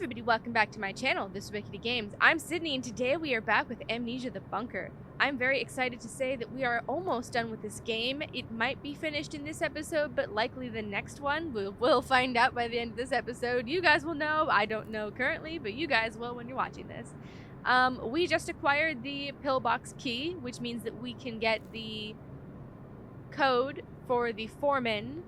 everybody, welcome back to my channel. This is Rickety Games. I'm Sydney and today we are back with Amnesia the Bunker. I'm very excited to say that we are almost done with this game. It might be finished in this episode, but likely the next one. We'll find out by the end of this episode. You guys will know. I don't know currently, but you guys will when you're watching this. We just acquired the PILLBOX key, which means that we can get the code for the foreman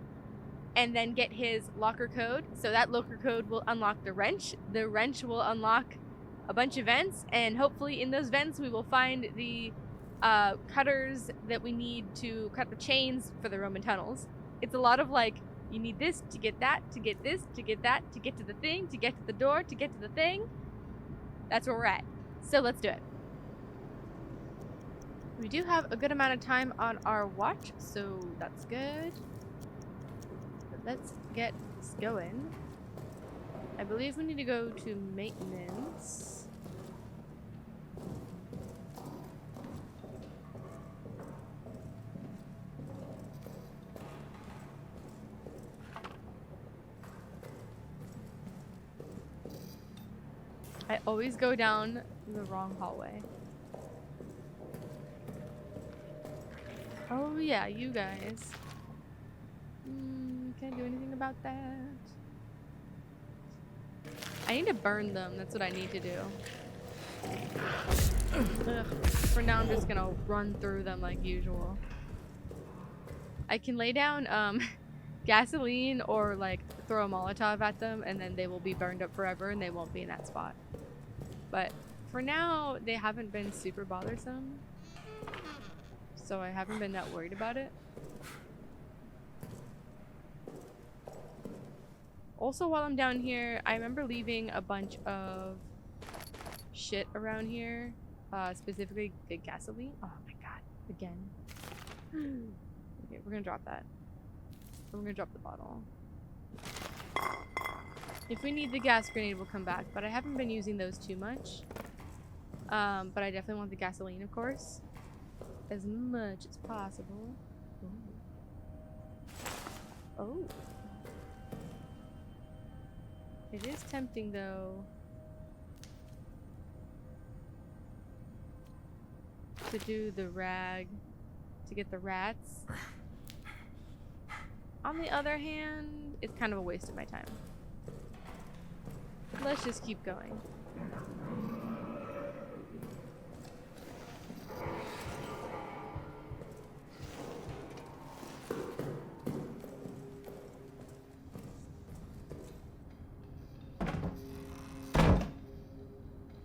and then get his locker code. So that locker code will unlock the wrench. The wrench will unlock a bunch of vents, and hopefully in those vents we will find the cutters that we need to cut the chains for the Roman tunnels. It's a lot of like, you need this to get that, to get this, to get that, to get to the thing, to get to the door, to get to the thing. That's where we're at. So let's do it. We do have a good amount of time on our watch, so that's good. Let's get this going. I believe we need to go to maintenance. I always go down the wrong hallway. Oh yeah, you guys. Can't do anything about that. I need to burn them. That's what I need to do. Ugh. For now, I'm just gonna run through them like usual. I can lay down gasoline or like throw a Molotov at them, and then they will be burned up forever, and they won't be in that spot. But for now, they haven't been super bothersome, so I haven't been that worried about it. Also, while I'm down here, I remember leaving a bunch of shit around here, specifically the gasoline. Oh my god, again. Okay, we're gonna drop that. We're gonna drop the bottle. If we need the gas grenade, we'll come back, but I haven't been using those too much. But I definitely want the gasoline, of course, as much as possible. Ooh. Oh. It is tempting, though, to do the rag to get the rats. On the other hand, it's kind of a waste of my time. Let's just keep going.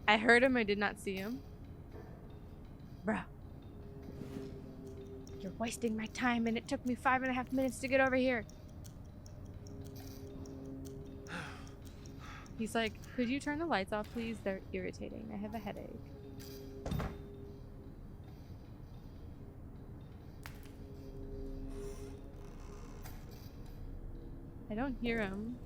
I heard him, I did not see him. Bruh. You're wasting my time and it took me 5.5 minutes to get over here. He's like, could you turn the lights off, please? They're irritating. I have a headache. I don't hear him.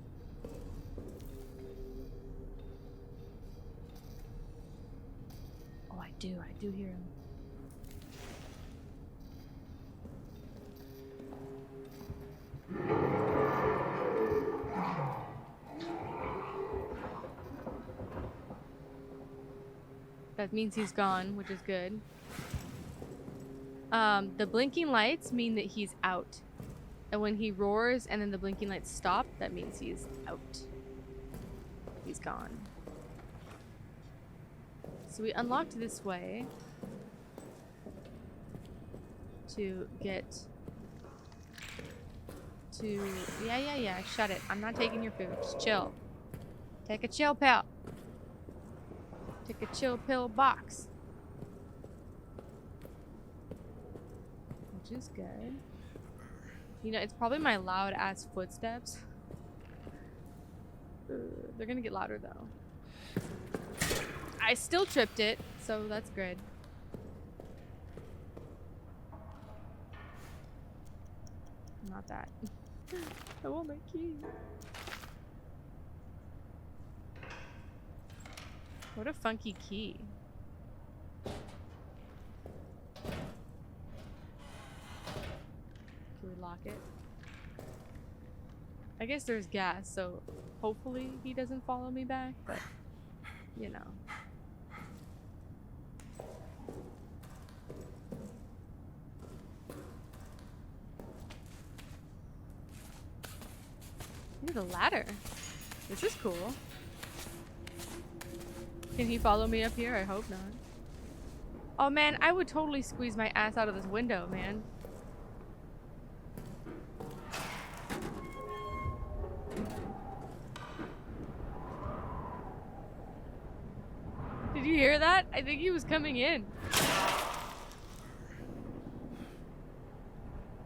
I do hear him. That means he's gone, which is good. The blinking lights mean that he's out. And when he roars and then the blinking lights stop, that means he's out. He's gone. So we unlocked this way to get to... Yeah, shut it. I'm not taking your food. Just chill. Take a chill pill. Take a chill pill box. Which is good. You know, it's probably my loud ass footsteps. They're gonna get louder though. I still tripped it, so that's good. Not that. I want my key. What a funky key. Can we lock it? I guess there's gas, so hopefully he doesn't follow me back, but you know. Ooh, the ladder. This is cool. Can he follow me up here? I hope not. Oh man, I would totally squeeze my ass out of this window, man. Did you hear that? I think he was coming in.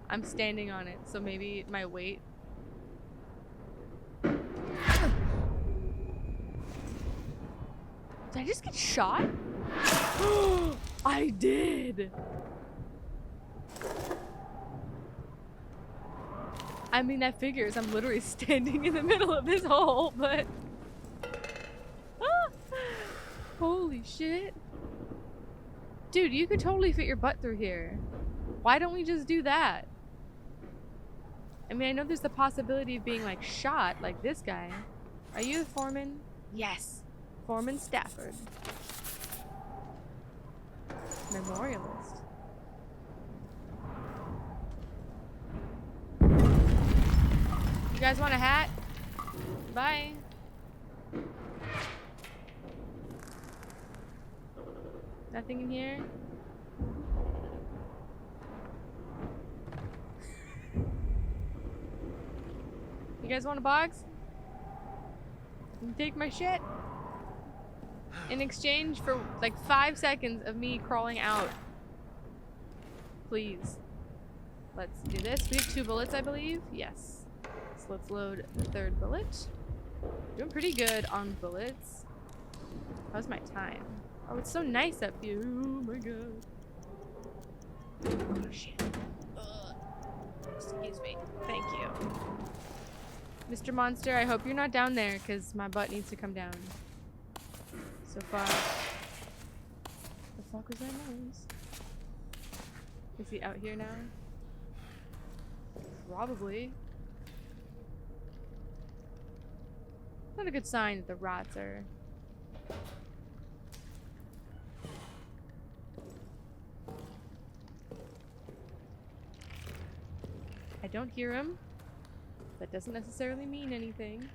I'm standing on it, so maybe my weight. Did I just get shot? I did! I mean, that figures. I'm literally standing in the middle of this hole, but... Holy shit. Dude, you could totally fit your butt through here. Why don't we just do that? I mean, I know there's the possibility of being, like, shot, like this guy. Are you the foreman? Yes. Foreman Stafford. Memorialist. You guys want a hat? Bye. Nothing in here? You guys want a box? You can take my shit? In exchange for like 5 seconds of me crawling out. Please. Let's do this. We have 2 bullets, I believe. Yes. So let's load the 3rd bullet. Doing pretty good on bullets. How's my time? Oh, it's so nice up here. Oh my god. Oh shit. Ugh. Excuse me. Thank you. Mr. Monster, I hope you're not down there because my butt needs to come down. So far. The fuck was that noise? Is he out here now? Probably. Not a good sign that the rats are. I don't hear him. That doesn't necessarily mean anything.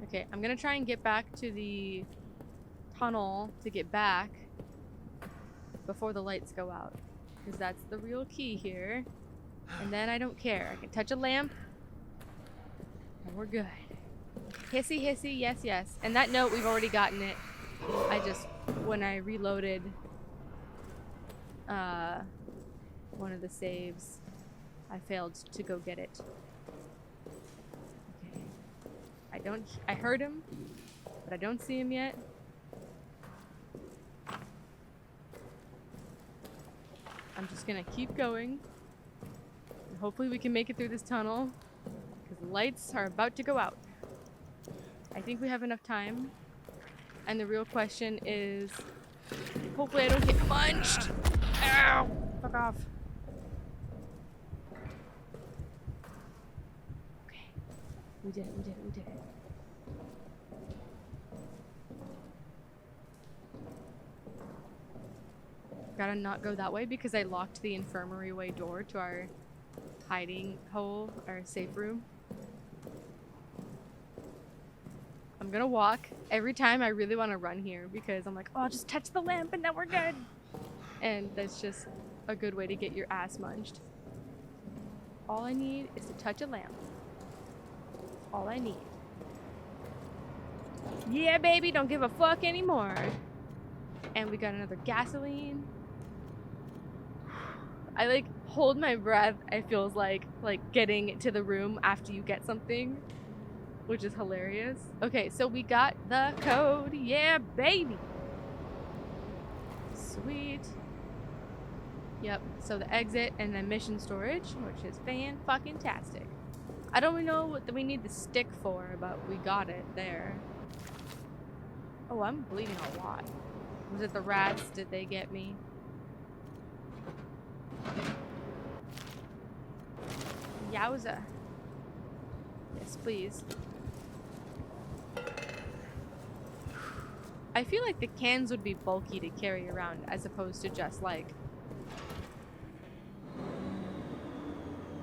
Okay, I'm gonna try and get back to the tunnel to get back before the lights go out. Because that's the real key here. And then I don't care. I can touch a lamp. And we're good. Hissy, hissy, yes, yes. And that note, we've already gotten it. I just, when I reloaded one of the saves, I failed to go get it. Okay. I heard him, but I don't see him yet. I'm just gonna keep going. And hopefully we can make it through this tunnel, because the lights are about to go out. I think we have enough time. And the real question is, hopefully I don't get munched. Ow! Fuck off. Okay. We did it, we did it, we did it. Gotta not go that way because I locked the infirmary way door to our hiding hole, our safe room. I'm gonna walk. Every time I really want to run here because I'm like, oh, I'll just touch the lamp and then we're good. And that's just a good way to get your ass munched. All I need is to touch a lamp. All I need. Yeah, baby, don't give a fuck anymore. And we got another gasoline. I like hold my breath. It feels like getting to the room after you get something, which is hilarious. Okay, so we got the code. Yeah, baby. Sweet. Yep, so the exit and then mission storage, which is fan-fucking-tastic. I don't know what we need the stick for, but we got it there. Oh, I'm bleeding a lot. Was it the rats? Did they get me? Yowza. Yes, please. I feel like the cans would be bulky to carry around as opposed to just like...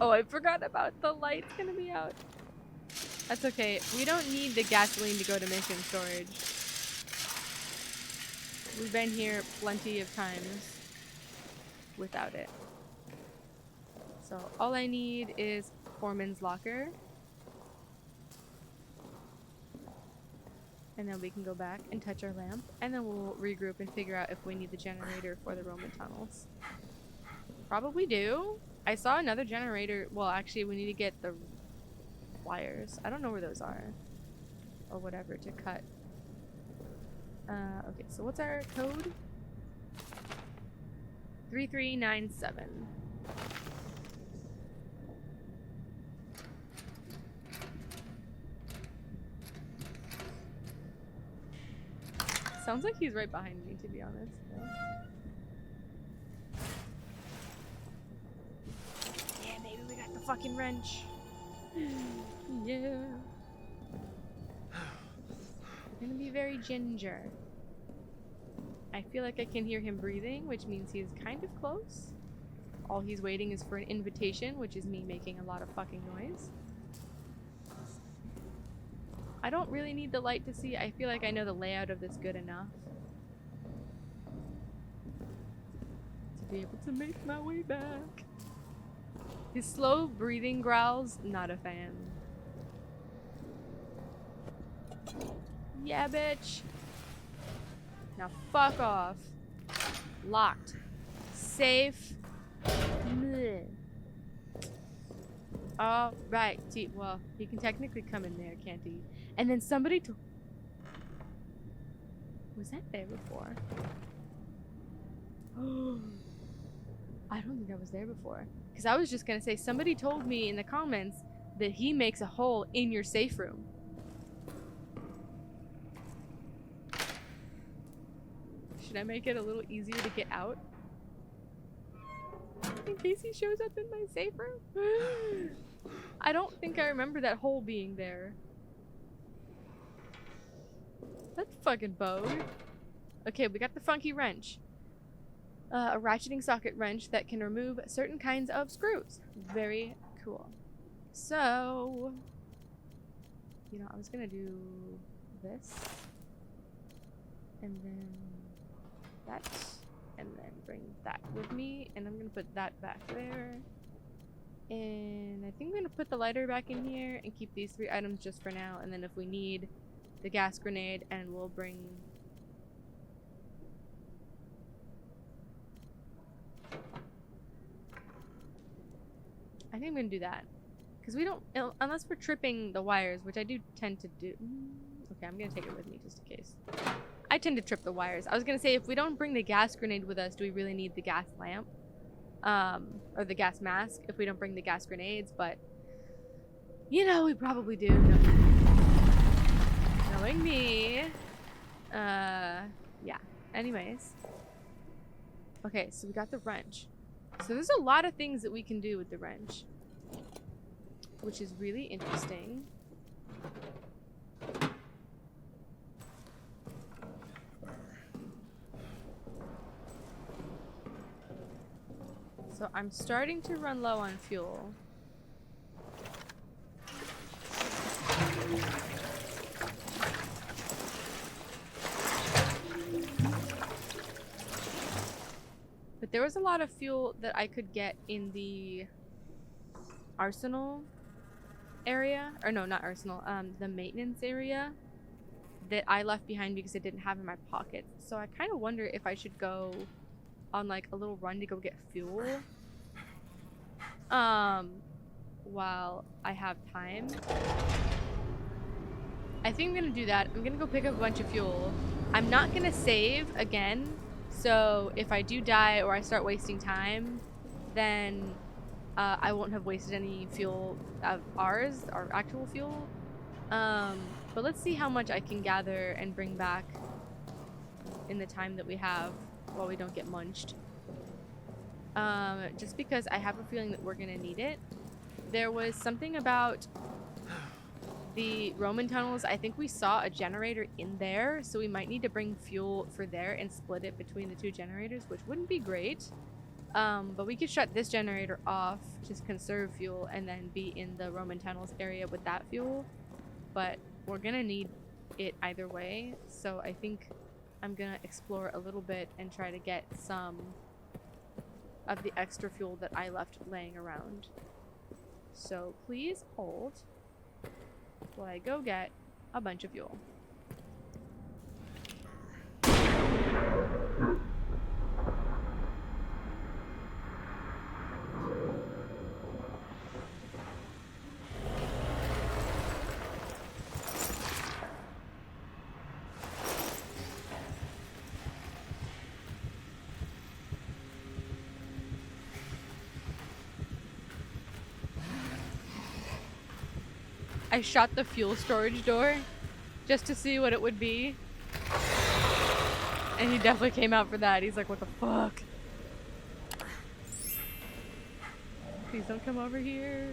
Oh, I forgot about the light's gonna be out. That's okay. We don't need the gasoline to go to mission storage. We've been here plenty of times without it. So all I need is Foreman's locker. And then we can go back and touch our lamp. And then we'll regroup and figure out if we need the generator for the Roman tunnels. Probably do. I saw another generator. Well, actually, we need to get the wires. I don't know where those are. Or whatever to cut. Okay, so what's our code? 3397. Sounds like he's right behind me, to be honest. Yeah, baby, we got the fucking wrench. Yeah. We're gonna be very ginger. I feel like I can hear him breathing, which means he's kind of close. All he's waiting is for an invitation, which is me making a lot of fucking noise. I don't really need the light to see. I feel like I know the layout of this good enough to be able to make my way back. His slow breathing growls, not a fan. Yeah, bitch. Now fuck off. Locked. Safe. Alright. Well, he can technically come in there, can't he? And then somebody was that there before? I don't think I was there before. Because I was just gonna say, somebody told me in the comments that he makes a hole in your safe room. Should I make it a little easier to get out? In case he shows up in my safe room? I don't think I remember that hole being there. That's fucking bogue. Okay, we got the funky wrench. A ratcheting socket wrench that can remove certain kinds of screws. Very cool. So, you know, I was gonna do this. And then that. And then bring that with me. And I'm gonna put that back there. And I think I'm gonna put the lighter back in here and keep these 3 items just for now. And then if we need the gas grenade, and we'll bring... I think I'm gonna do that. Because we don't... Unless we're tripping the wires, which I do tend to do... Okay, I'm gonna take it with me just in case. I tend to trip the wires. I was gonna say, if we don't bring the gas grenade with us, do we really need the gas lamp? Or the gas mask if we don't bring the gas grenades, but... You know, we probably do. Knowing me. Yeah. Anyways. Okay, so we got the wrench. So there's a lot of things that we can do with the wrench, which is really interesting. So I'm starting to run low on fuel. But there was a lot of fuel that I could get in the arsenal area. Or no, not arsenal. The maintenance area that I left behind because I didn't have in my pockets. So I kind of wonder if I should go on like a little run to go get fuel. While I have time. I think I'm gonna do that. I'm gonna go pick up a bunch of fuel. I'm not gonna save again. So if I do die or I start wasting time, then I won't have wasted any fuel of ours, our actual fuel. But let's see how much I can gather and bring back in the time that we have while we don't get munched. Just because I have a feeling that we're gonna need it. There was something about the Roman tunnels. I think we saw a generator in there, so we might need to bring fuel for there and split it between the two generators, which wouldn't be great. But we could shut this generator off, just conserve fuel, and then be in the Roman tunnels area with that fuel. But we're gonna need it either way, so I think I'm gonna explore a little bit and try to get some of the extra fuel that I left laying around. So please hold while I go get a bunch of fuel. I shot the fuel storage door just to see what it would be. And he definitely came out for that. He's like, what the fuck? Please don't come over here.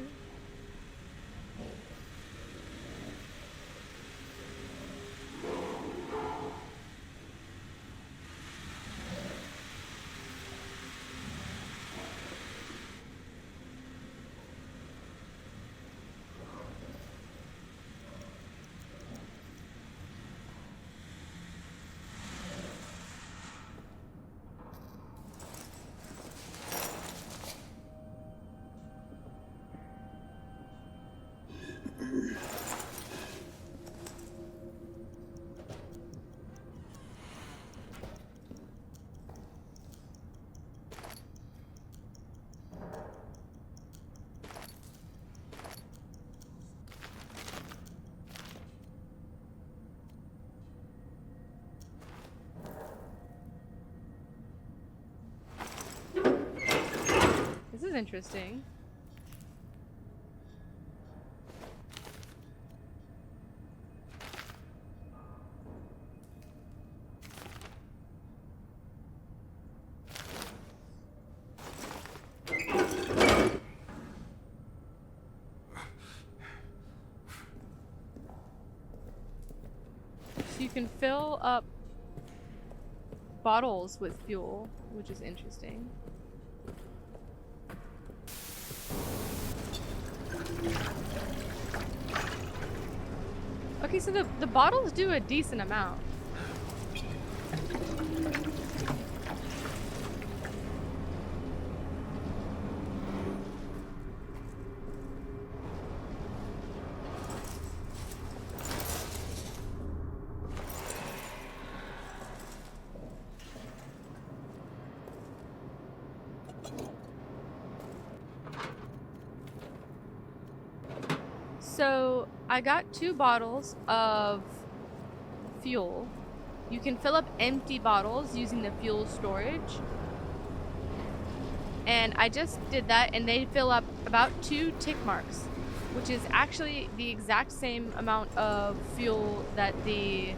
This is interesting. So you can fill up bottles with fuel, which is interesting. Okay, so the bottles do a decent amount. So I got 2 bottles of fuel. You can fill up empty bottles using the fuel storage. And I just did that, and they fill up about 2 tick marks, which is actually the exact same amount of fuel that the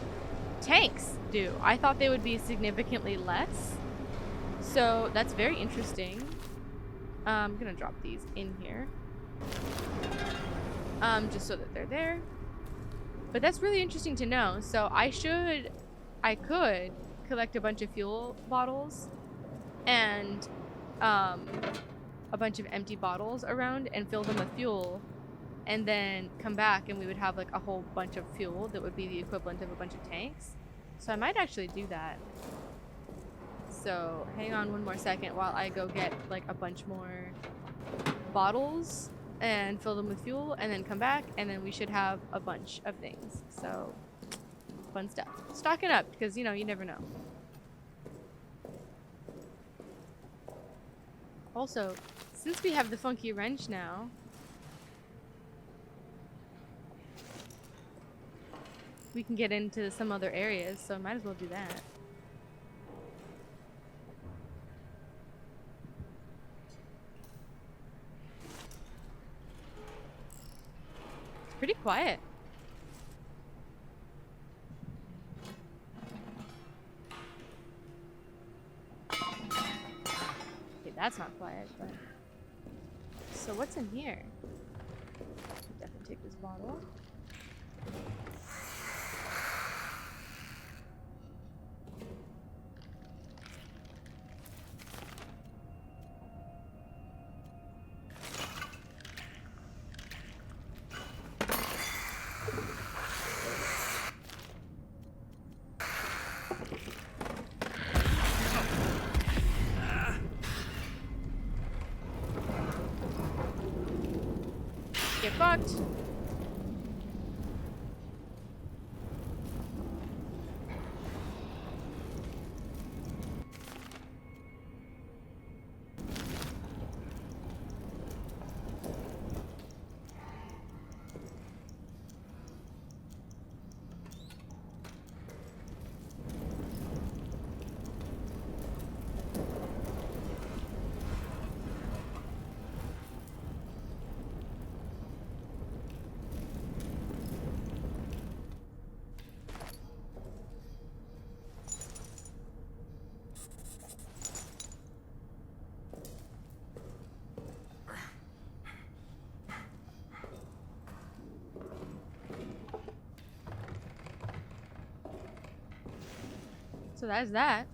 tanks do. I thought they would be significantly less. So that's very interesting. I'm gonna drop these in here. Just so that they're there. But that's really interesting to know. So I could collect a bunch of fuel bottles and a bunch of empty bottles around and fill them with fuel, and then come back and we would have like a whole bunch of fuel that would be the equivalent of a bunch of tanks. So I might actually do that. So hang on one more second while I go get like a bunch more bottles and fill them with fuel, and then come back, and then we should have a bunch of things. So fun stuff. Stocking up, because you know, you never know. Also, since we have the funky wrench now, we can get into some other areas, so I might as well do that. Pretty quiet. Okay, that's not quiet, but So what's in here? Definitely take this bottle. Get fucked. So that's that.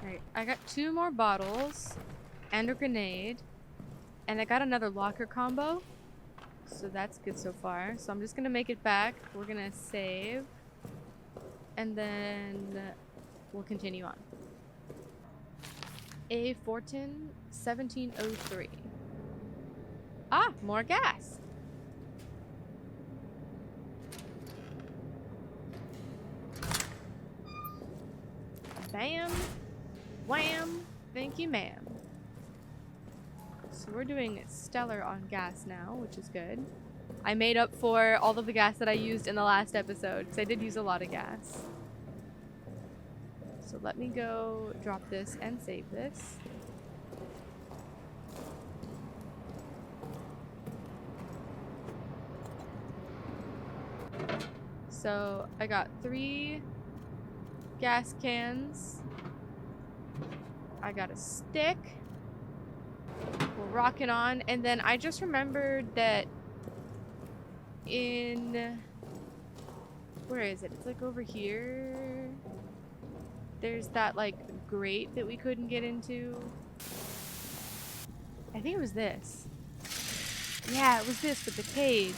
Alright, I got 2 more bottles and a grenade. And I got another locker combo. So that's good so far. So I'm just gonna make it back. We're gonna save. And then we'll continue on. A Fortin 1703. Ah, more gas. Bam. Wham. Thank you, ma'am. So we're doing stellar on gas now, which is good. I made up for all of the gas that I used in the last episode, because I did use a lot of gas. So let me go drop this and save this. So I got 3 gas cans. I got a stick. We're rocking on. And then I just remembered that in... where is it? It's like over here. There's that like grate that we couldn't get into. I think it was this. Yeah, it was this with the cage.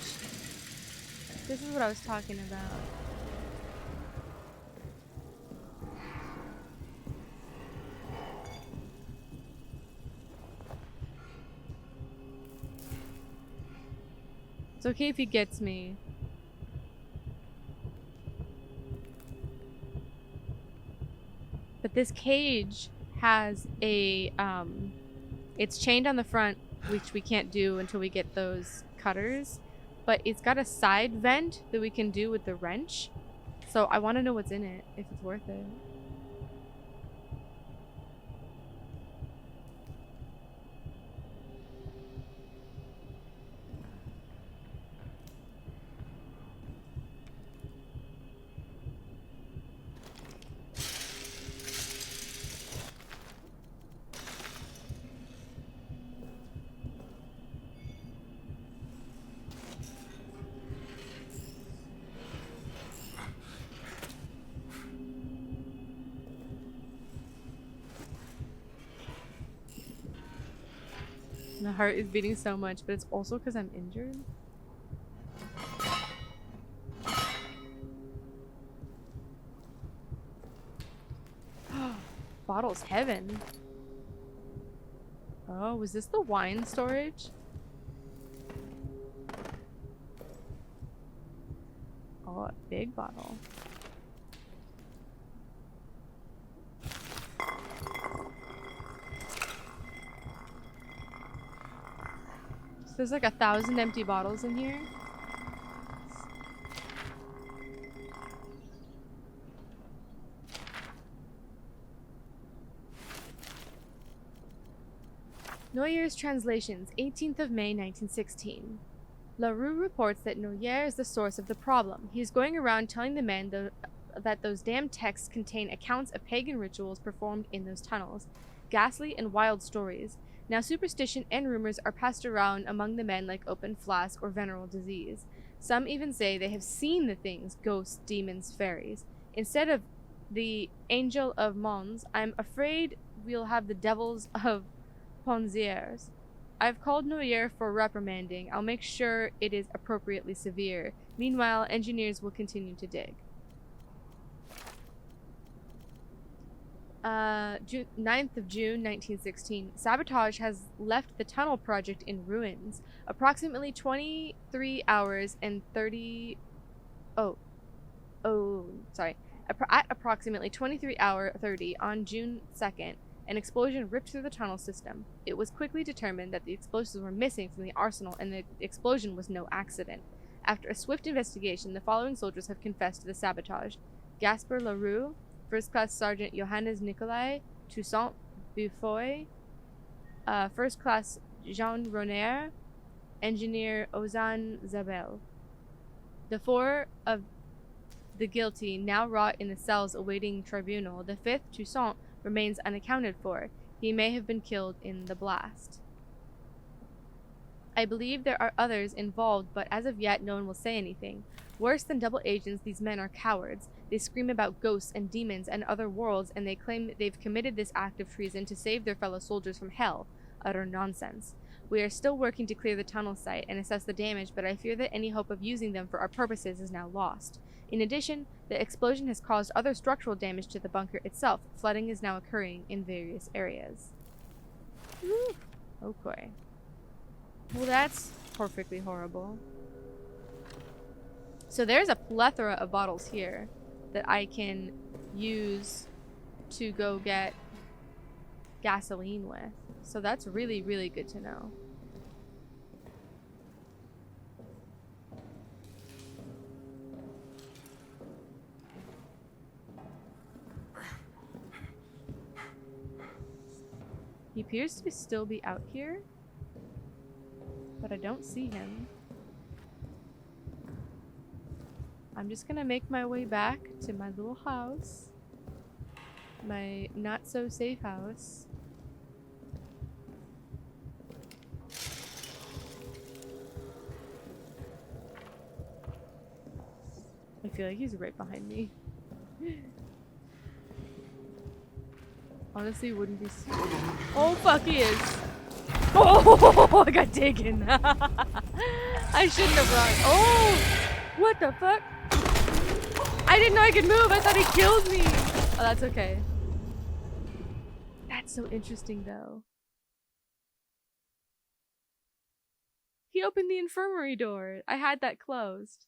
This is what I was talking about. It's okay if he gets me. But this cage has a, it's chained on the front, which we can't do until we get those cutters. But it's got a side vent that we can do with the wrench. So I want to know what's in it, if it's worth it. My heart is beating so much, but it's also because I'm injured. Bottles heaven. Oh, was this the wine storage? Oh, a big bottle. There's like 1,000 empty bottles in here. Noyer's translations, 18th of May 1916. LaRue reports that Noyer is the source of the problem. He is going around telling the men that those damn texts contain accounts of pagan rituals performed in those tunnels. Ghastly and wild stories. Now superstition and rumors are passed around among the men like open flask or venereal disease. Some even say they have seen the things, ghosts, demons, fairies. Instead of the angel of Mons, I'm afraid we'll have the devils of Ponziers. I've called Noyer for reprimanding. I'll make sure it is appropriately severe. Meanwhile, engineers will continue to dig. 9th of June 1916. Sabotage has left the tunnel project in ruins. Approximately 23 hours and 30... At approximately 23 hour 30 on June 2nd, an explosion ripped through the tunnel system. It was quickly determined that the explosives were missing from the arsenal and the explosion was no accident. After a swift investigation, the following soldiers have confessed to the sabotage. Gaspar Leroux, First Class Sergeant Johannes Nicolai Toussaint Bufoy, First Class Jean Roner, Engineer Ozan Zabel. The four of the guilty now rot in the cells awaiting tribunal. The fifth, Toussaint, remains unaccounted for. He may have been killed in the blast. I believe there are others involved, but as of yet no one will say anything. Worse than double agents, these men are cowards. They scream about ghosts and demons and other worlds, and they claim they've committed this act of treason to save their fellow soldiers from hell. Utter nonsense. We are still working to clear the tunnel site and assess the damage, but I fear that any hope of using them for our purposes is now lost. In addition, the explosion has caused other structural damage to the bunker itself. Flooding is now occurring in various areas. Woo. Okay. Well, that's perfectly horrible. So there's a plethora of bottles here that I can use to go get gasoline with. So that's really, really good to know. He appears to still be out here, but I don't see him. I'm just gonna make my way back to my little house. My not so safe house. I feel like he's right behind me. Honestly, wouldn't be. Oh fuck, he is. Oh, I got taken. I shouldn't have run. Oh, what the fuck? I didn't know I could move. I thought he killed me. Oh, that's okay. That's so interesting, though. He opened the infirmary door. I had that closed.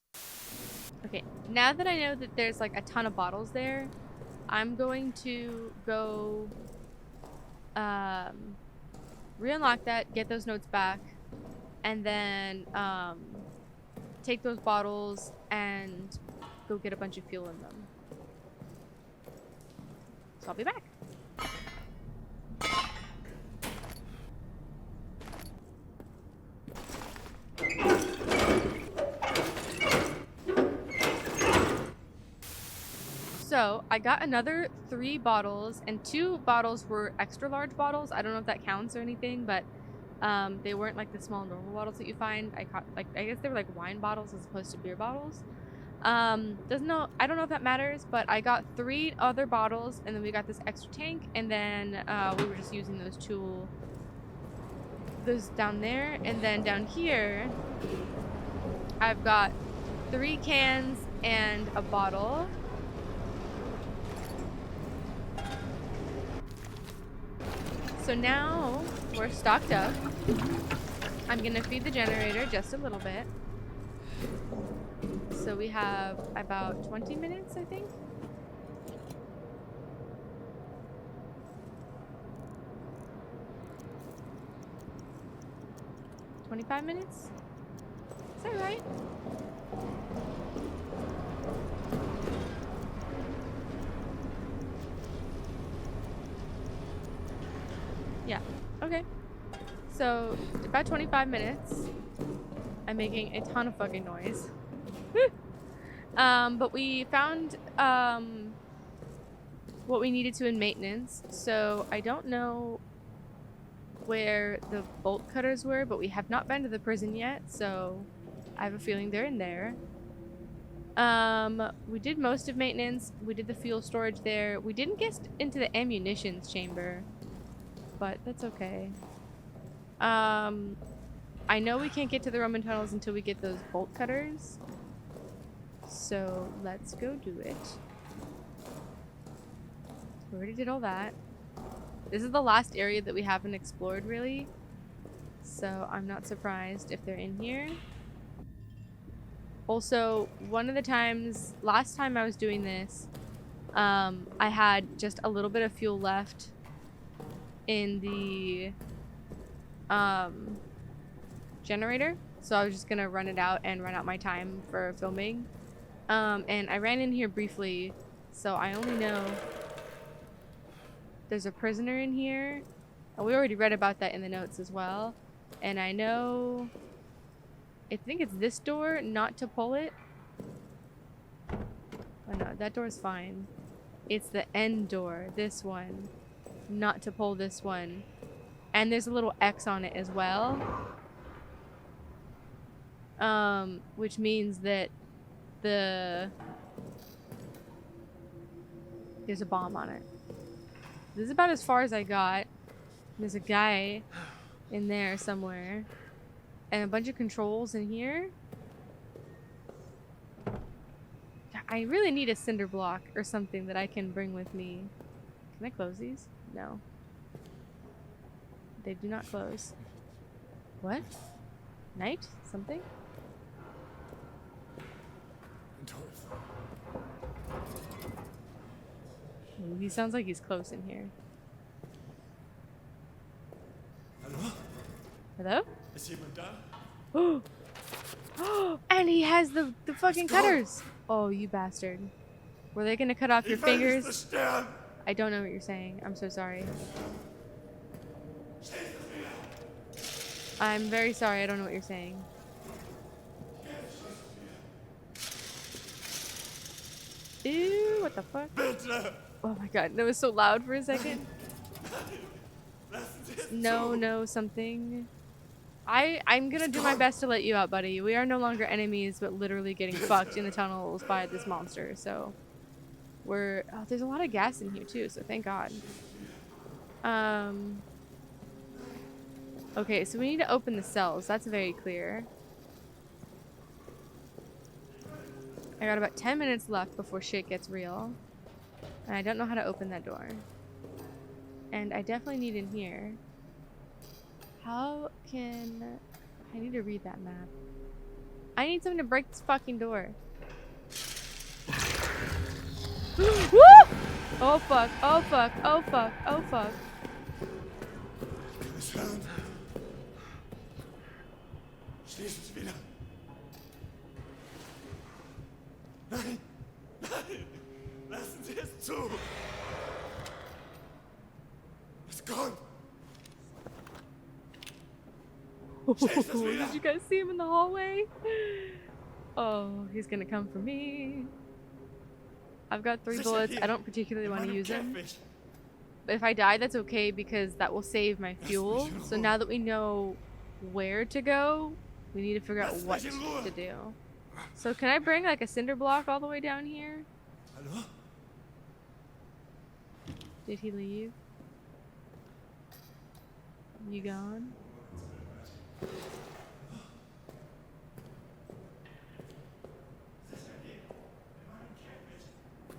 Okay, now that I know that there's like a ton of bottles there, I'm going to go re-unlock that, get those notes back, and then take those bottles and go get a bunch of fuel in them. So I'll be back. So I got another 3 bottles, and 2 bottles were extra large bottles. I don't know if that counts or anything, but they weren't like the small normal bottles that you find. I guess they were like wine bottles as opposed to beer bottles. I don't know if that matters, but I got 3 other bottles, and then we got this extra tank, and then we were just using those down there, and then down here I've got 3 cans and a bottle. So now we're stocked up. I'm gonna feed the generator just a little bit. So we have about 20 minutes, I think. $25 minutes? Is that right? Yeah. Okay. So, about 25 minutes. I'm making a ton of fucking noise. But we found what we needed to in maintenance. So I don't know where the bolt cutters were, but we have not been to the prison yet, so I have a feeling they're in there. We did most of maintenance. We did the fuel storage there. We didn't get into the ammunitions chamber, but that's okay. I know we can't get to the Roman tunnels until we get those bolt cutters. So let's go do it. We already did all that. This is the last area that we haven't explored really. So I'm not surprised if they're in here. Also, one of the times, last time I was doing this, I had just a little bit of fuel left in the generator. So I was just gonna run it out and run out my time for filming. And I ran in here briefly, so I only know there's a prisoner in here. And we already read about that in the notes as well. And I know, I think it's this door, not to pull it. Oh no, that door's fine. It's the end door, this one, not to pull this one. And there's a little X on it as well. Which means that there's a bomb on it. This is about as far as I got. There's a guy in there somewhere. And a bunch of controls in here. I really need a cinder block or something that I can bring with me. Can I close these? No. They do not close. What? Night? Something? Ooh, he sounds like he's close in here. Hello? Is jemand da? Oh, and he has the fucking cutters. Oh, you bastard. Were they gonna cut off your fingers? I don't know what you're saying. I'm so sorry. I'm very sorry. I don't know what you're saying. Ew, what the fuck? Oh my god, that was so loud for a second. No, something. I'm gonna do my best to let you out, buddy. We are no longer enemies, but literally getting fucked in the tunnels by this monster, so we're... Oh, there's a lot of gas in here too, so thank god. Okay, so we need to open the cells. That's very clear. I got about 10 minutes left before shit gets real. And I don't know how to open that door. And I definitely need in here. How can... I need to read that map. I need someone to break this fucking door. Woo! Oh fuck, oh fuck, oh fuck, oh fuck. Schließ es wieder. Nein! Nein! Lassen Sie es zu! Es kommt! Did you guys see him in the hallway? Oh, he's gonna come for me. I've got 3 bullets. I don't particularly want to use them. But if I die, that's okay because that will save my fuel. So now that we know where to go, we need to figure out what to do. So can I bring like a cinder block all the way down here? Hello? Did he leave? You gone?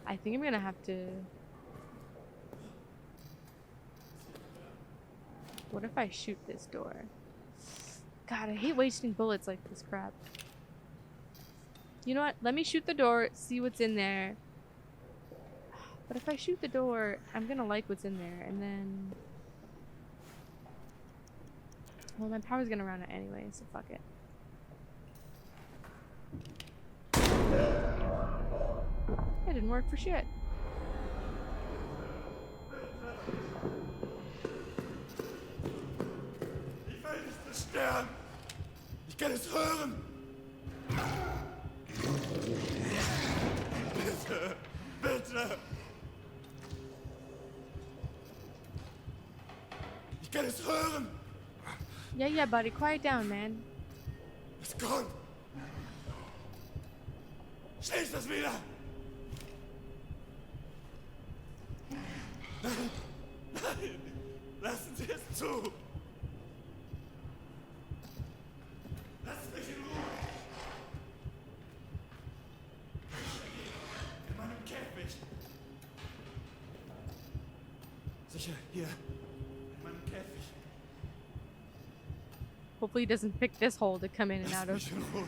I think I'm gonna have to... What if I shoot this door? God, I hate wasting bullets like this crap. You know what? Let me shoot the door, see what's in there. But if I shoot the door, I'm gonna like what's in there, and then... Well, my power's gonna run out anyway, so fuck it. It didn't work for shit. sterben. Ich kann es hören. Bitte, bitte. Ich kann es hören. Yeah, buddy. Quiet down, man. Es kommt. Schließ das wieder. Nein, nein. Lassen Sie es zu. Lassen Sie mich in Ruhe. In meinem Käfig. Sicher, hier. In meinem Käfig. Hopefully he doesn't pick this hole to come in and out of. Lassen Sie mich in Ruhe.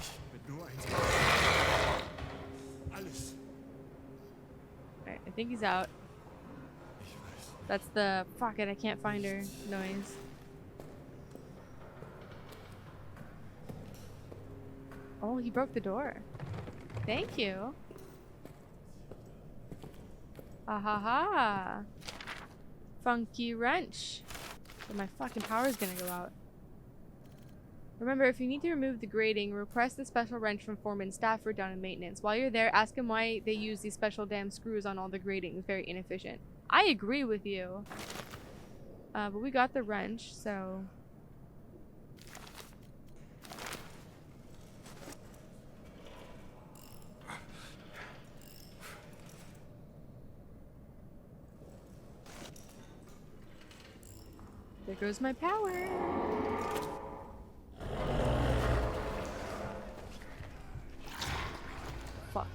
Ich bin nur eins. Alles. Alright, I think he's out. Ich weiß. That's the fuck it, I can't find her noise. Oh, he broke the door. Thank you. Ahaha. Funky wrench. So my fucking power is gonna go out. Remember, if you need to remove the grating, request the special wrench from foreman staff for down in maintenance. While you're there, ask him why they use these special damn screws on all the gratings. Very inefficient. I agree with you. But we got the wrench, so... There goes my power. Fuck.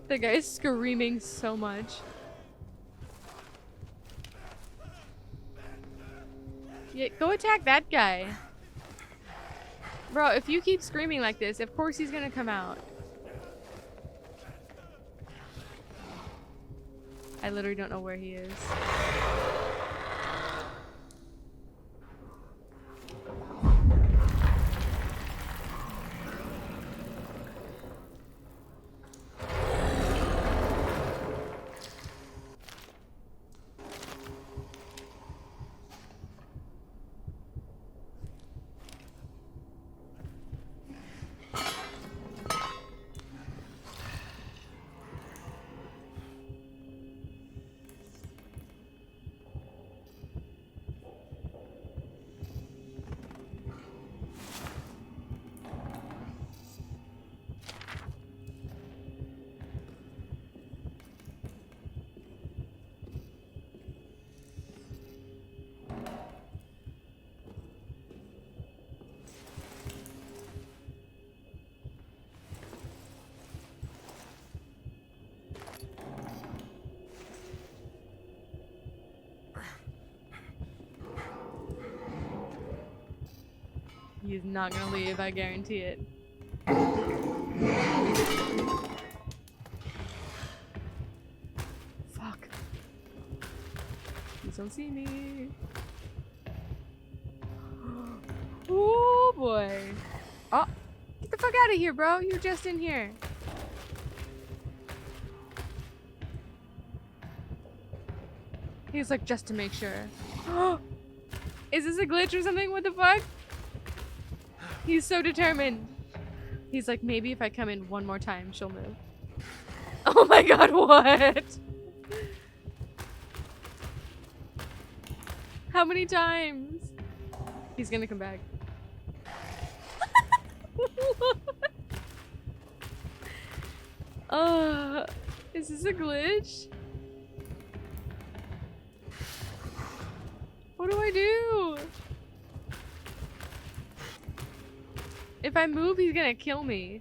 The guy's screaming so much. Yeah, go attack that guy. Bro, if you keep screaming like this, of course he's gonna come out. I literally don't know where he is. He's not gonna leave, I guarantee it. Fuck. Please don't see me. Oh boy. Oh, get the fuck out of here, bro. You're just in here. He's like, just to make sure. Is this a glitch or something? What the fuck? He's so determined. He's like, maybe if I come in one more time, she'll move. Oh my god, what? How many times? He's gonna come back. Is this a glitch? What do I do? If I move, he's gonna kill me.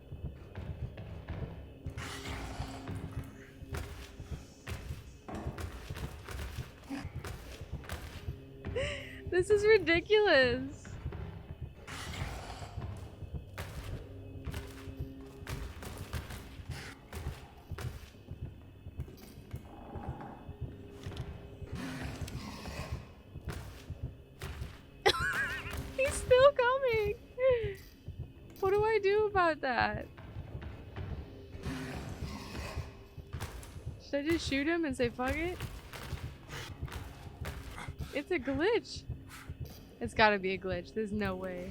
This is ridiculous. He's still coming. about that? Should I just shoot him and say fuck it? It's a glitch. It's gotta be a glitch. There's no way.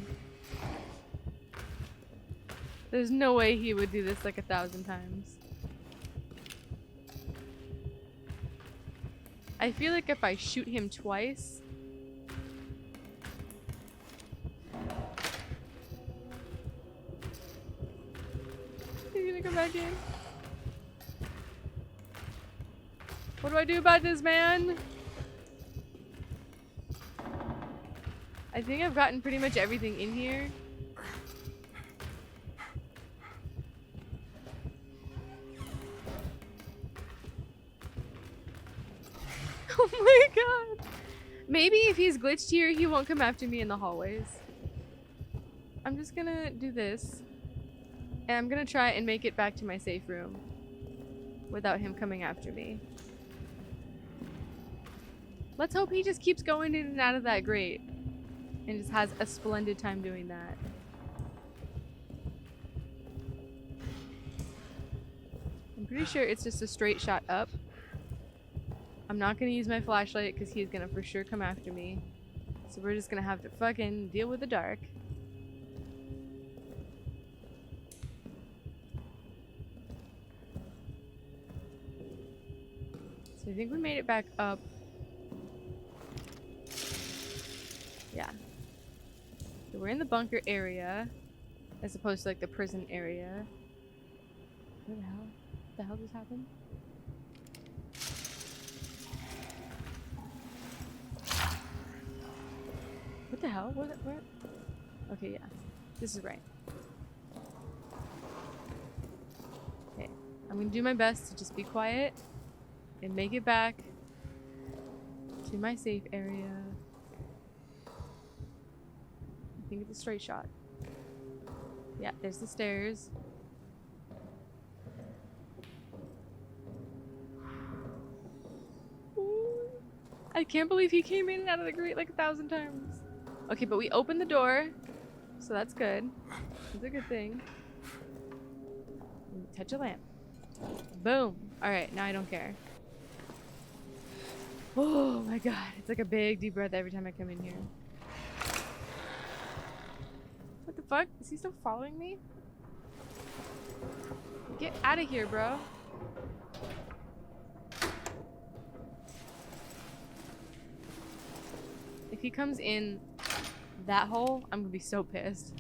There's no way he would do this like 1,000 times. I feel like if I shoot him twice... He's gonna come back in. What do I do about this, man? I think I've gotten pretty much everything in here. Oh my god. Maybe if he's glitched here, he won't come after me in the hallways. I'm just gonna do this. And I'm gonna try and make it back to my safe room without him coming after me. Let's hope he just keeps going in and out of that grate and just has a splendid time doing that. I'm pretty sure it's just a straight shot up. I'm not gonna use my flashlight because he's gonna for sure come after me. So we're just gonna have to fucking deal with the dark. So I think we made it back up. Yeah. So we're in the bunker area as opposed to like the prison area. What the hell? What the hell just happened? What the hell? What? Okay, yeah. This is right. Okay. I'm gonna do my best to just be quiet and make it back to my safe area. I think it's a straight shot. Yeah, there's the stairs. Ooh. I can't believe he came in and out of the grate like 1,000 times. Okay, but we opened the door, so that's good. That's a good thing. Touch a lamp. Boom. Alright, now I don't care. Oh my god, it's like a big deep breath every time I come in here. What the fuck? Is he still following me? Get out of here, bro. If he comes in that hole, I'm gonna be so pissed.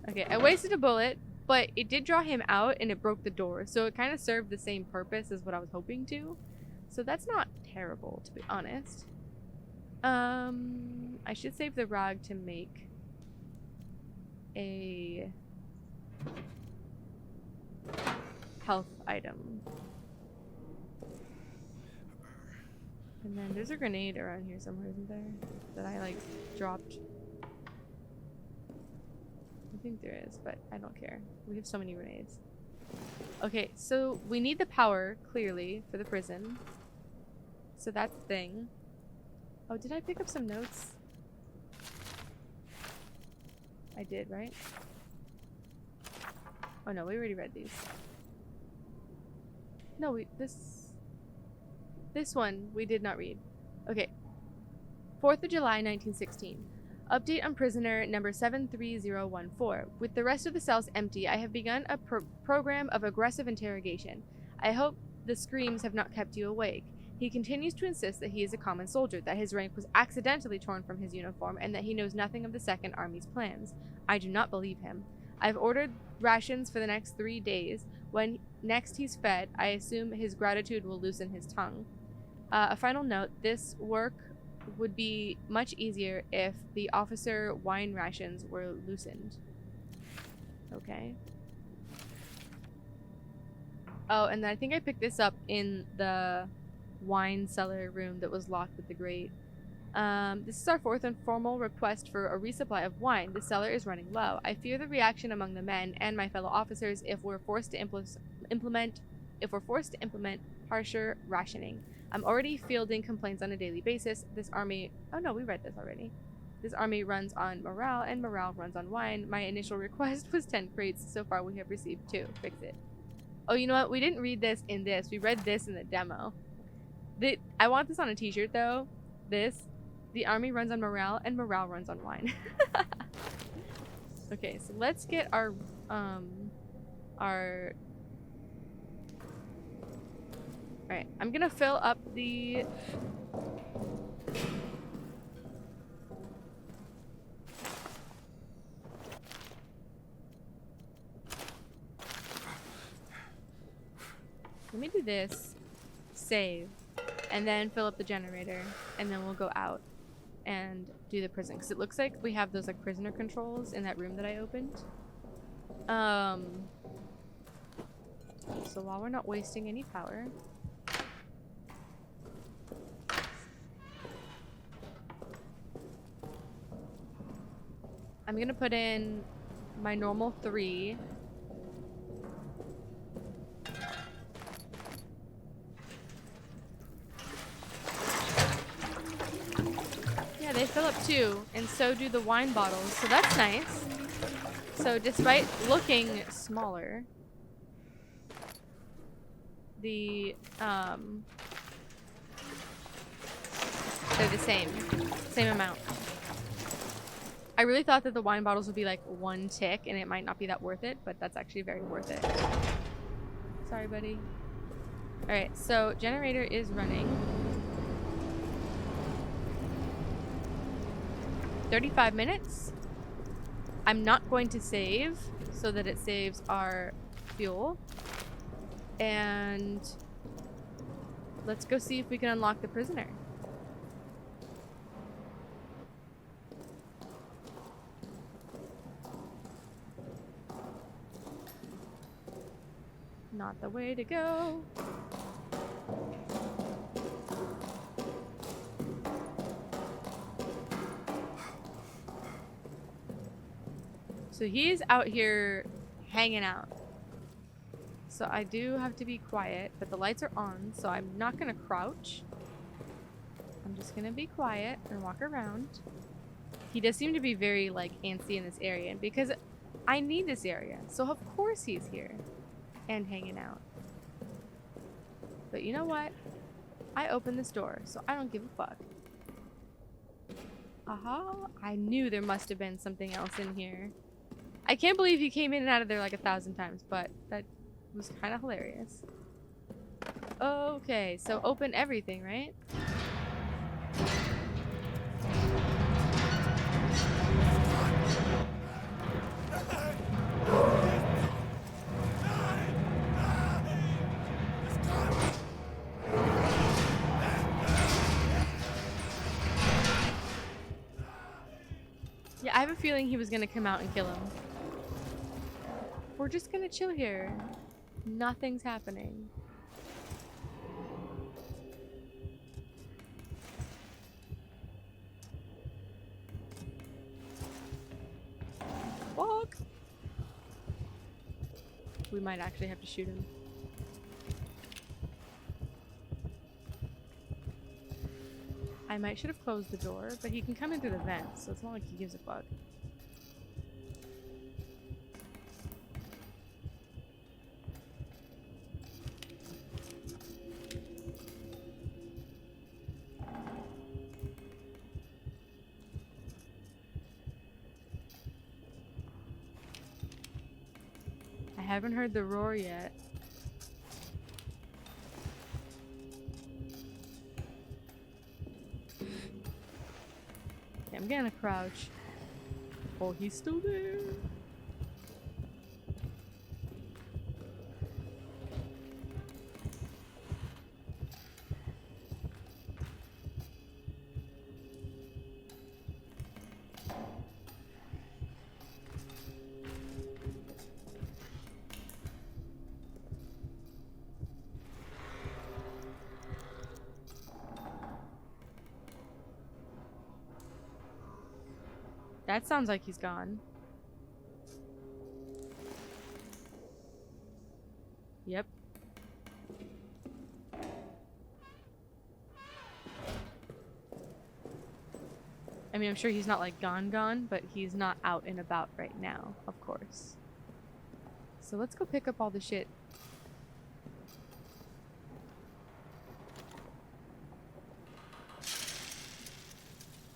Okay, I wasted a bullet, but it did draw him out and it broke the door, so it kind of served the same purpose as what I was hoping to. So that's not terrible, to be honest. I should save the rag to make a health item. And then there's a grenade around here somewhere, isn't there? That I like dropped. I think there is, but I don't care. We have so many grenades. Okay, so we need the power, clearly, for the prison. So that's the thing. Oh, did I pick up some notes? I did, right? Oh no, we already read these. No, this one we did not read. Okay. 4th of July, 1916. Update on prisoner number 73014. With the rest of the cells empty, I have begun a program of aggressive interrogation. I hope the screams have not kept you awake. He continues to insist that he is a common soldier, that his rank was accidentally torn from his uniform, and that he knows nothing of the Second Army's plans. I do not believe him. I've ordered rations for the next 3 days. When next he's fed, I assume his gratitude will loosen his tongue. A final note, this work would be much easier if the officer wine rations were loosened. Okay. Oh, and then I think I picked this up in the wine cellar room that was locked with the grate. This is our 4th and formal request for a resupply of wine. The cellar is running low. I fear the reaction among the men and my fellow officers if we're forced to implement harsher rationing. I'm already fielding complaints on a daily basis. This army... Oh no, we read this already. This army runs on morale, and morale runs on wine. My initial request was 10 crates. So far, we have received 2. Fix it. Oh, you know what? We didn't read this in this. We read this in the demo. I want this on a t-shirt, though. The army runs on morale, and morale runs on wine. Okay, so let's get our... Alright, I'm gonna fill up the... Let me do this, save, and then fill up the generator, and then we'll go out and do the prison. Because it looks like we have those like prisoner controls in that room that I opened. So while we're not wasting any power, I'm gonna put in my normal 3. Yeah, they fill up too, and so do the wine bottles, so that's nice. So despite looking smaller, they're the same amount. I really thought that the wine bottles would be like 1 tick and it might not be that worth it, but that's actually very worth it. Sorry, buddy. Alright, so generator is running. 35 minutes. I'm not going to save so that it saves our fuel. And let's go see if we can unlock the prisoner. Not the way to go. So he's out here hanging out. So I do have to be quiet, but the lights are on, so I'm not gonna crouch. I'm just gonna be quiet and walk around. He does seem to be very like antsy in this area because I need this area. So of course he's here and hanging out. But you know what? I opened this door, so I don't give a fuck. Aha! I knew there must have been something else in here. I can't believe he came in and out of there like 1,000 times, but that was kind of hilarious. Okay, so open everything, right? Yeah, I have a feeling he was gonna come out and kill him. We're just gonna chill here. Nothing's happening. Fuck! We might actually have to shoot him. I might should have closed the door, but he can come in through the vent, so it's not like he gives a fuck. I haven't heard the roar yet. Okay, I'm gonna crouch. Oh, he's still there. That sounds like he's gone. Yep. I mean, I'm sure he's not like gone, but he's not out and about right now, of course. So let's go pick up all the shit.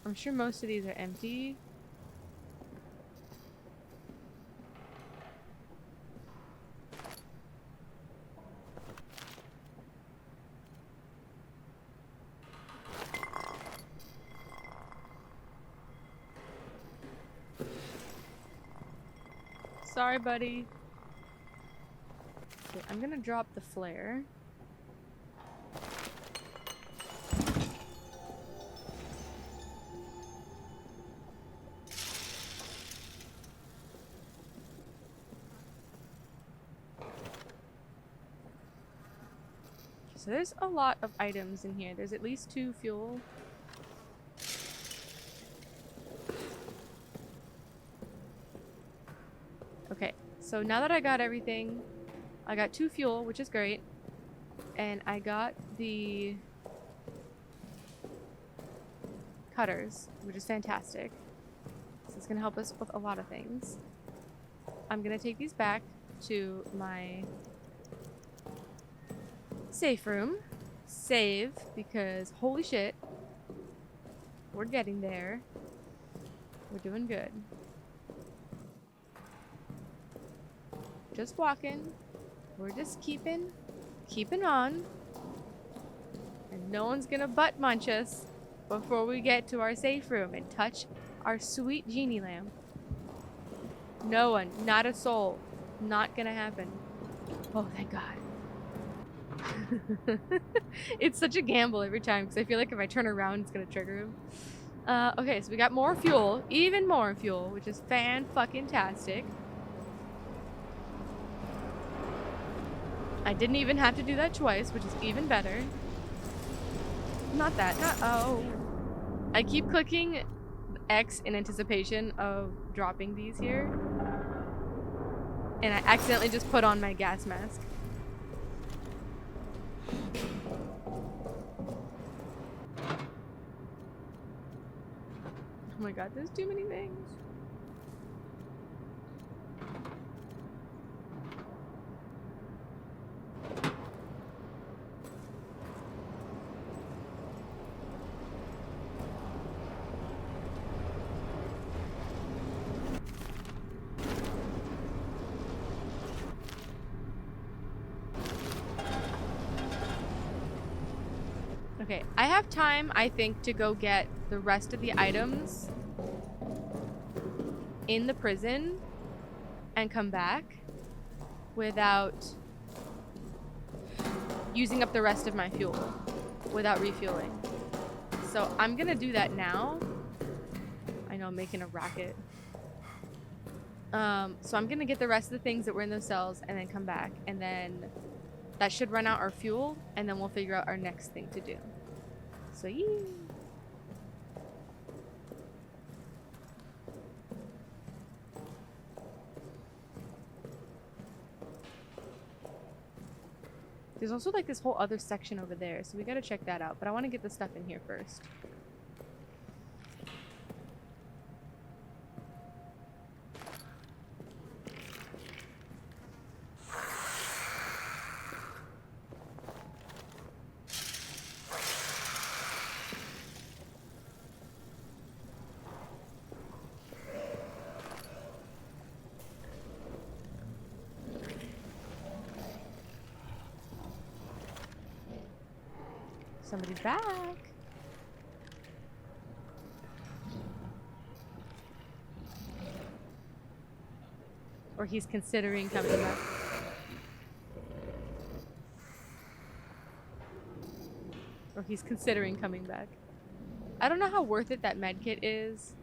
I'm sure most of these are empty. Sorry, buddy. Okay, I'm gonna drop the flare. So there's a lot of items in here. There's at least 2 fuel. Okay, so now that I got everything, I got 2 fuel, which is great. And I got the cutters, which is fantastic. So it's gonna help us with a lot of things. I'm gonna take these back to my safe room. Save, because holy shit, we're getting there. We're doing good. Just walking. We're just keeping on. And no one's gonna butt munch us before we get to our safe room and touch our sweet genie lamp. No one, not a soul. Not gonna happen. Oh, thank God. It's such a gamble every time because I feel like if I turn around, it's gonna trigger him. Okay, so we got more fuel, even more fuel, which is fan-fucking-tastic. I didn't even have to do that twice, which is even better. Not that, not, oh. I keep clicking X in anticipation of dropping these here. And I accidentally just put on my gas mask. Oh my God, there's too many things. Okay, I have time, I think, to go get the rest of the items in the prison and come back without using up the rest of my fuel, without refueling. So I'm gonna do that now. I know I'm making a racket. So I'm gonna get the rest of the things that were in those cells and then come back, and then that should run out our fuel, and then we'll figure out our next thing to do. So yeah. There's also like this whole other section over there, so we gotta check that out. But I want to get the stuff in here first. Somebody's back. Or he's considering coming back. Or he's considering coming back. I don't know how worth it that medkit is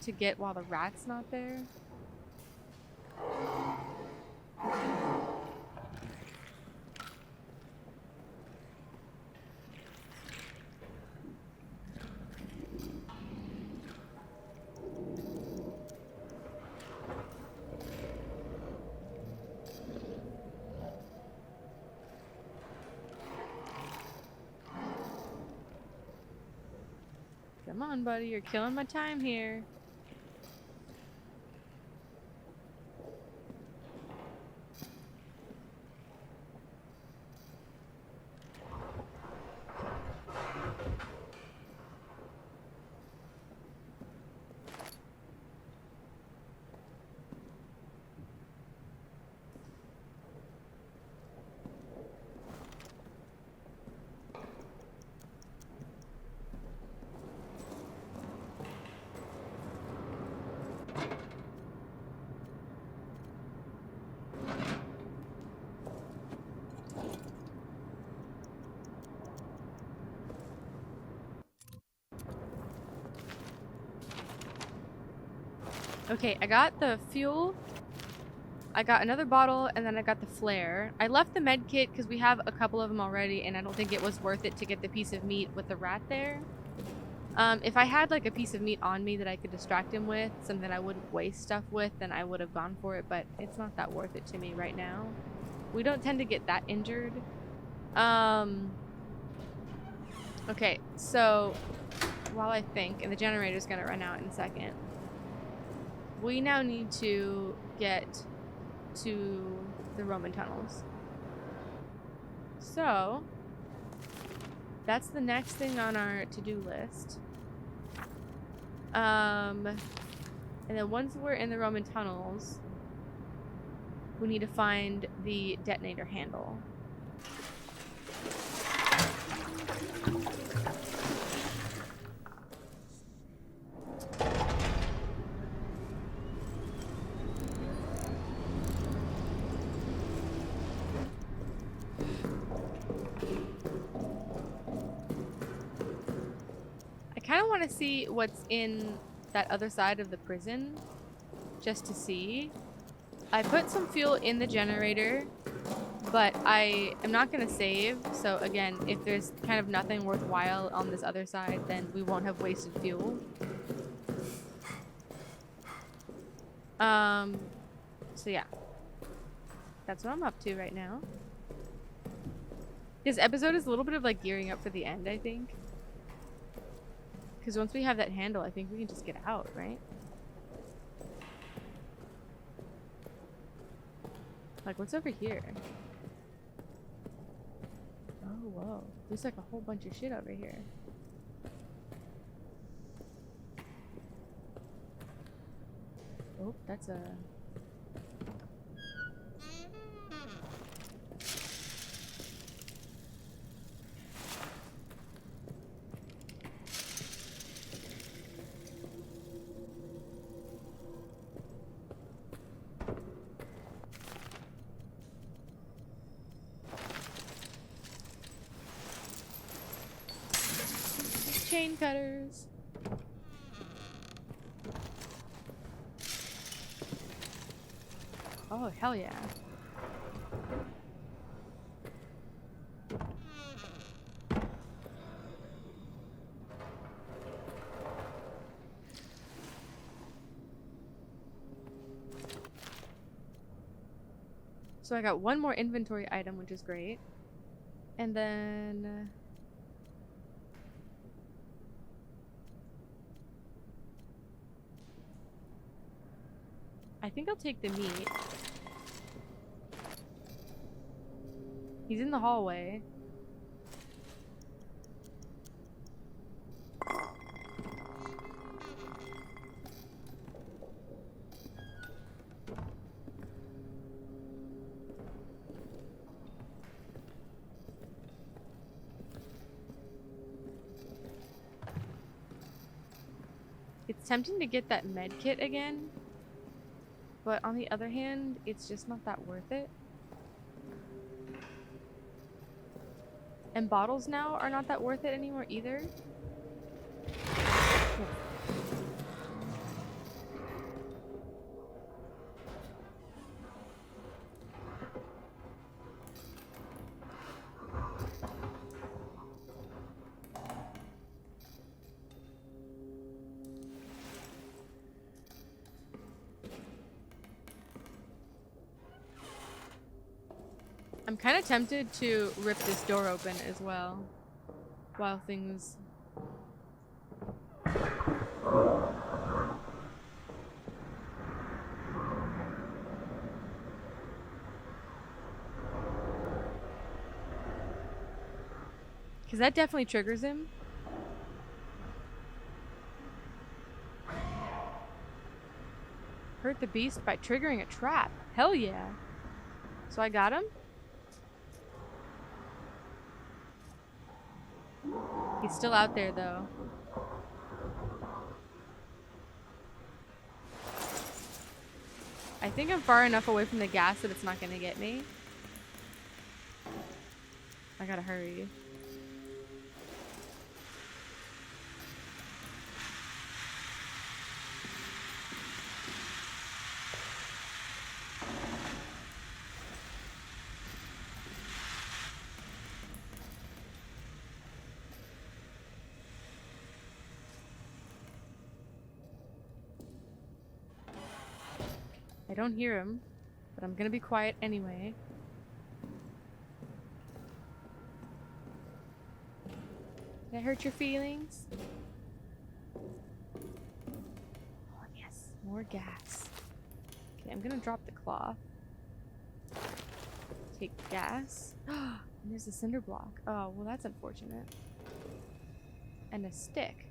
to get while the rat's not there. Come on, buddy. You're killing my time here. Okay, I got the fuel, I got another bottle, and then I got the flare. I left the med kit because we have a couple of them already, and I don't think it was worth it to get the piece of meat with the rat there. If I had like a piece of meat on me that I could distract him with, something I wouldn't waste stuff with, then I would have gone for it, but it's not that worth it to me right now. We don't tend to get that injured. Okay, so while I think, and the generator's gonna run out in a second, we now need to get to the Roman tunnels. So that's the next thing on our to-do list. And then once we're in the Roman tunnels, we need to find the detonator handle. I kind of want to see what's in that other side of the prison, just to see. I put some fuel in the generator, but I am not going to save. So again, if there's kind of nothing worthwhile on this other side, then we won't have wasted fuel. So yeah, that's what I'm up to right now. This episode is a little bit of like gearing up for the end, I think. Because once we have that handle, I think we can just get out, right? Like, what's over here? Oh, whoa. There's like a whole bunch of shit over here. Oh, that's a... chain cutters. Oh, hell yeah. So I got one more inventory item, which is great. And then... I think I'll take the meat. He's in the hallway. It's tempting to get that med kit again. But on the other hand, it's just not that worth it. And bottles now are not that worth it anymore either. I'm kind of tempted to rip this door open as well, while things Because that definitely triggers him. Hurt the beast by triggering a trap. Hell yeah. So I got him? He's still out there though. I think I'm far enough away from the gas that it's not gonna get me. I gotta hurry. I don't hear him, but I'm gonna be quiet anyway. Did I hurt your feelings? Oh yes, more gas. Okay, I'm gonna drop the cloth. Take gas. And there's a cinder block. Oh, well that's unfortunate. And a stick.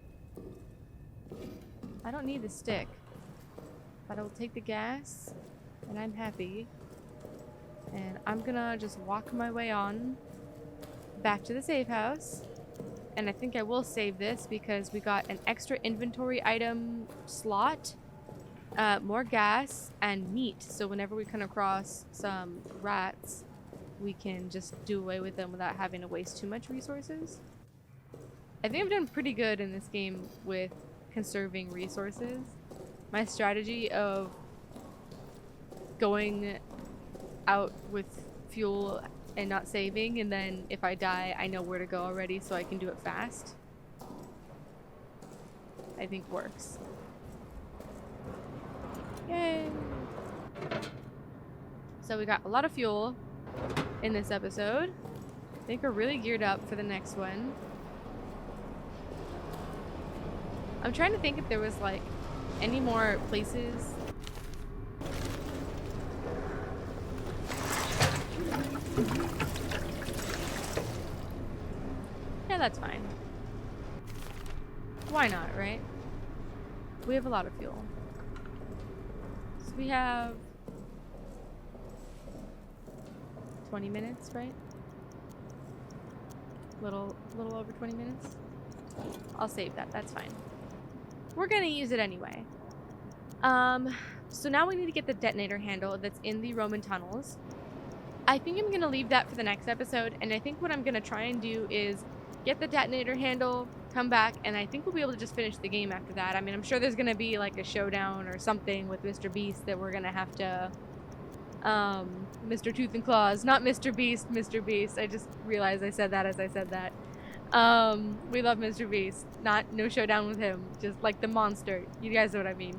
I don't need the stick. But I will take the gas, and I'm happy. And I'm gonna just walk my way on back to the safe house. And I think I will save this because we got an extra inventory item slot, more gas, and meat. So whenever we come across some rats, we can just do away with them without having to waste too much resources. I think I've done pretty good in this game with conserving resources. My strategy of going out with fuel and not saving, and then if I die, I know where to go already so I can do it fast, I think works. Yay! So we got a lot of fuel in this episode. I think we're really geared up for the next one. I'm trying to think if there was like any more places. Yeah, that's fine. Why not, right? We have a lot of fuel. So we have 20 minutes, right? Little over 20 minutes. I'll save that. That's fine. We're gonna use it anyway. So now we need to get the detonator handle that's in the Roman tunnels. I think I'm gonna leave that for the next episode, and I think what I'm gonna try and do is get the detonator handle, come back, and I think we'll be able to just finish the game after that. I mean, I'm sure there's gonna be like a showdown or something with Mr. Beast that we're gonna have to Mr. Tooth and Claws, not Mr. Beast, Mr. Beast. I just realized I said that as I said that. We love Mr. Beast. No showdown with him. Just like the monster. You guys know what I mean.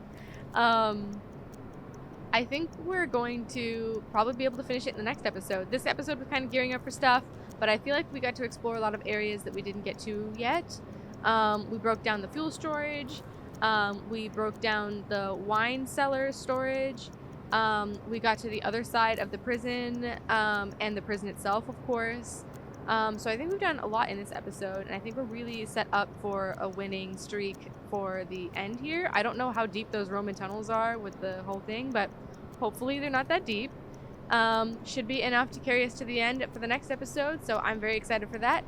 I think we're going to probably be able to finish it in the next episode. This episode was kind of gearing up for stuff, but I feel like we got to explore a lot of areas that we didn't get to yet. We broke down the fuel storage. We broke down the wine cellar storage. We got to the other side of the prison, and the prison itself, of course. So I think we've done a lot in this episode, and I think we're really set up for a winning streak for the end here. I don't know how deep those Roman tunnels are with the whole thing, but hopefully they're not that deep. Should be enough to carry us to the end for the next episode, so I'm very excited for that.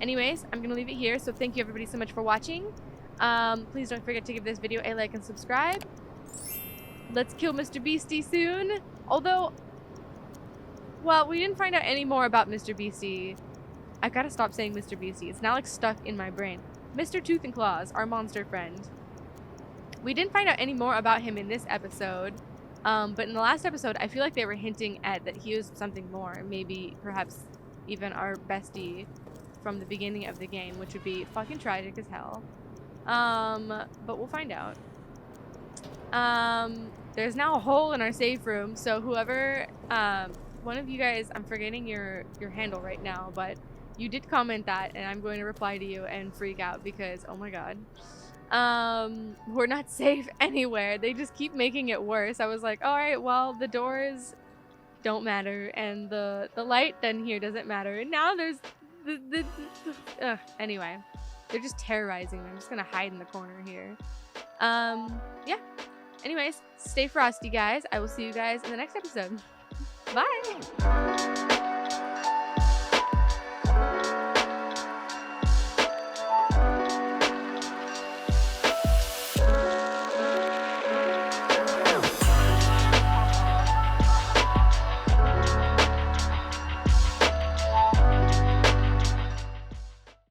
Anyways, I'm going to leave it here, so thank you everybody so much for watching. Please don't forget to give this video a like and subscribe. Let's kill Mr. Beastie soon. Although, well, we didn't find out any more about Mr. Beastie. I gotta stop saying Mr. Beastie. It's now like stuck in my brain. Mr. Tooth and Claws, our monster friend. We didn't find out any more about him in this episode. But in the last episode, I feel like they were hinting at that he was something more. Maybe, perhaps, even our bestie from the beginning of the game, which would be fucking tragic as hell. But we'll find out. There's now a hole in our safe room, so whoever, one of you guys, I'm forgetting your handle right now, but you did comment that, and I'm going to reply to you and freak out because, oh my god. We're not safe anywhere. They just keep making it worse. I was like, all right, well, the doors don't matter, and the light then here doesn't matter. And now there's anyway, they're just terrorizing me. I'm just gonna hide in the corner here. Yeah. Anyways, stay frosty, guys. I will see you guys in the next episode. Bye.